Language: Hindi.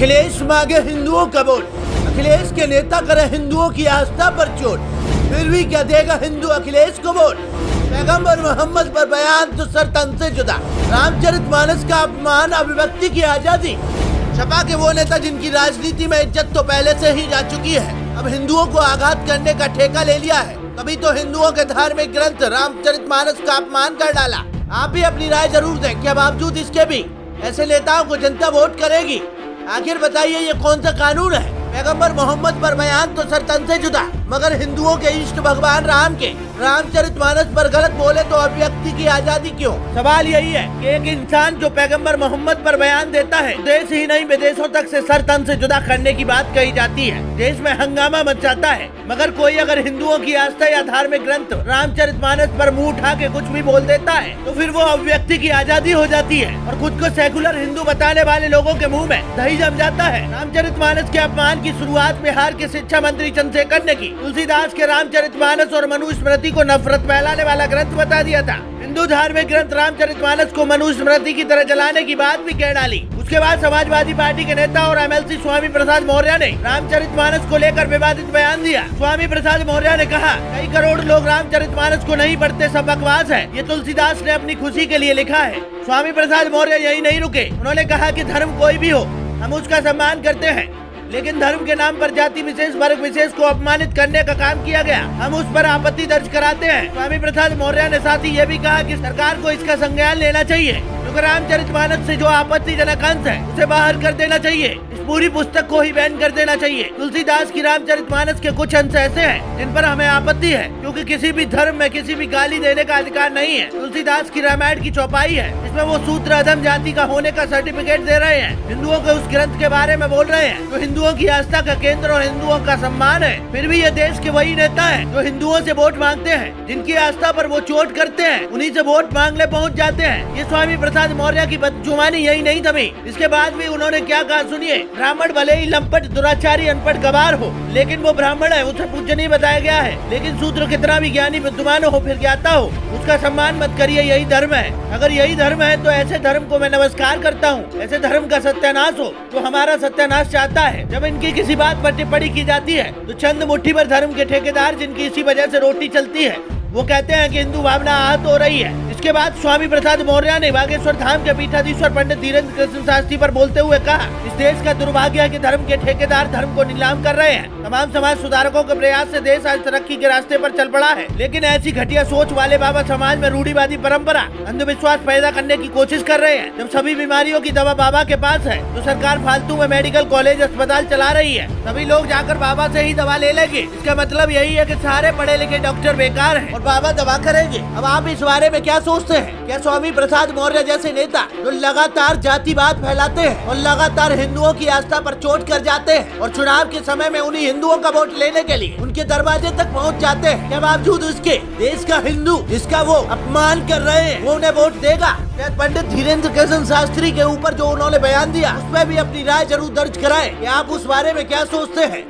अखिलेश मांगे हिंदुओं का वोट, अखिलेश के नेता करे हिंदुओं की आस्था पर चोट, फिर भी क्या देगा हिंदू अखिलेश को वोट। पैगंबर मोहम्मद पर बयान तो सर तन से जुदा, रामचरितमानस का अपमान, अभिव्यक्ति की आजादी। सपा के वो नेता जिनकी राजनीति में इज्जत तो पहले से ही जा चुकी है, अब हिंदुओं को आघात करने का ठेका ले लिया है। तभी तो हिंदुओं के धार्मिक ग्रंथ रामचरितमानस का अपमान कर डाला। आप भी अपनी राय जरूर दें, क्या बावजूद इसके भी ऐसे नेताओं को जनता वोट करेगी? आखिर बताइए ये कौन सा कानून है? पैगंबर मोहम्मद पर बयान तो सर तन से जुदा, मगर हिंदुओं के इष्ट भगवान राम के रामचरितमानस पर गलत बोले तो अभिव्यक्ति की आजादी क्यों? सवाल यही है कि एक इंसान जो पैगंबर मोहम्मद पर बयान देता है, देश ही नहीं विदेशों तक से सर तन से जुदा करने की बात कही जाती है, देश में हंगामा मच जाता है। मगर कोई अगर हिंदुओं की आस्था या धार्मिक ग्रंथ रामचरितमानस पर मुंह उठा के कुछ भी बोल देता है तो फिर वो अभिव्यक्ति की आजादी हो जाती है और खुद को सेकुलर हिंदू बताने वाले लोगों के मुंह में दही जम जाता है। रामचरितमानस के अपमान की शुरुआत बिहार के शिक्षा मंत्री चंद्रशेखर ने की। तुलसीदास के रामचरितमानस और मनुस्मृति को नफरत फैलाने वाला ग्रंथ बता दिया था। हिंदू धार्मिक ग्रंथ रामचरितमानस को मनुस्मृति की तरह जलाने की बात भी कह डाली। उसके बाद समाजवादी पार्टी के नेता और एमएलसी स्वामी प्रसाद मौर्य ने रामचरितमानस को लेकर विवादित बयान दिया। स्वामी प्रसाद मौर्य ने कहा, कई करोड़ लोग रामचरितमानस को नहीं पढ़ते, सब बकवास है, ये तुलसीदास ने अपनी खुशी के लिए लिखा है। स्वामी प्रसाद मौर्य यही नहीं रुके, उन्होंने कहा कि धर्म कोई भी हो, हम उसका सम्मान करते हैं, लेकिन धर्म के नाम पर जाति विशेष, वर्ग विशेष को अपमानित करने का काम किया गया, हम उस पर आपत्ति दर्ज कराते हैं। स्वामी प्रसाद मौर्य ने साथ ही ये भी कहा कि सरकार को इसका संज्ञान लेना चाहिए, क्योंकि रामचरितमानस से जो आपत्तिजनक अंश है उसे बाहर कर देना चाहिए, इस पूरी पुस्तक को ही बैन कर देना चाहिए। तुलसीदास की रामचरितमानस के कुछ अंश ऐसे हैं जिन पर हमें आपत्ति है, क्योंकि किसी भी धर्म में किसी भी गाली देने का अधिकार नहीं है। तुलसीदास की रामायण की चौपाई है, इसमें वो शूद्र अधम जाति का होने का सर्टिफिकेट दे रहे हैं, हिंदुओं के उस ग्रंथ के बारे में बोल रहे हैं जो हिंदुओं की आस्था का केंद्र और हिंदुओं का सम्मान है। फिर भी ये देश के वही नेता हैं जो हिंदुओं से वोट मांगते हैं, जिनकी आस्था पर वो चोट करते हैं, उन्हीं से वोट मांगने पहुंच जाते हैं। ये स्वामी प्रसाद मौर्य की बदजुबानी यही नहीं थमी, इसके बाद भी उन्होंने क्या कहा सुनिए। ब्राह्मण भले ही लंपट, दुराचारी, अनपढ़, गवार हो, लेकिन वो ब्राह्मण है, उसे पूज्य नहीं बताया गया है। लेकिन शूद्र कितना भी ज्ञानी विद्वान हो, फिर ज्ञाता हो, उसका सम्मान मत करिए, यही धर्म है। अगर यही धर्म है तो ऐसे धर्म को मैं नमस्कार करता हूँ। ऐसे धर्म का सत्यानाश हो तो हमारा सत्यानाश चाहता है। जब इनकी किसी बात पर टिप्पणी की जाती है तो चंद मुट्ठी भर धर्म के ठेकेदार, जिनकी इसी वजह से रोटी चलती है, वो कहते हैं कि हिंदू भावना आहत हो रही है। इसके बाद स्वामी प्रसाद मौर्य ने बागेश्वर धाम के पीठाधीश्वर पंडित धीरेन्द्र कृष्ण शास्त्री पर बोलते हुए कहा, इस देश का दुर्भाग्य है कि धर्म के ठेकेदार धर्म को नीलाम कर रहे हैं। तमाम समाज सुधारकों के प्रयास से देश आज तरक्की के रास्ते पर चल पड़ा है, लेकिन ऐसी घटिया सोच वाले बाबा समाज में रूढ़िवादी परंपरा, अंधविश्वास पैदा करने की कोशिश कर रहे हैं। जब सभी बीमारियों की दवा बाबा के पास है तो सरकार फालतू में मेडिकल कॉलेज, अस्पताल चला रही है। सभी लोग जाकर बाबा से ही दवा ले लेंगे। इसका मतलब यही है कि सारे पढ़े लिखे डॉक्टर बेकार हैं और बाबा दवा करेंगे। अब आप इस बारे में क्या सोचते हैं? क्या स्वामी प्रसाद मौर्य जैसे नेता जो लगातार जातिवाद फैलाते हैं और लगातार हिंदुओं की आस्था पर चोट कर जाते हैं और चुनाव के समय में उन्हीं हिंदुओं का वोट लेने के लिए उनके दरवाजे तक पहुंच जाते हैं, क्या बावजूद उसके देश का हिंदू जिसका वो अपमान कर रहे हैं वो उन्हें वोट देगा? शायद पंडित धीरेन्द्र कृष्ण शास्त्री के ऊपर जो उन्होंने बयान दिया उस पर भी अपनी राय जरूर दर्ज कराएं। आप उस बारे में क्या सोचते हैं?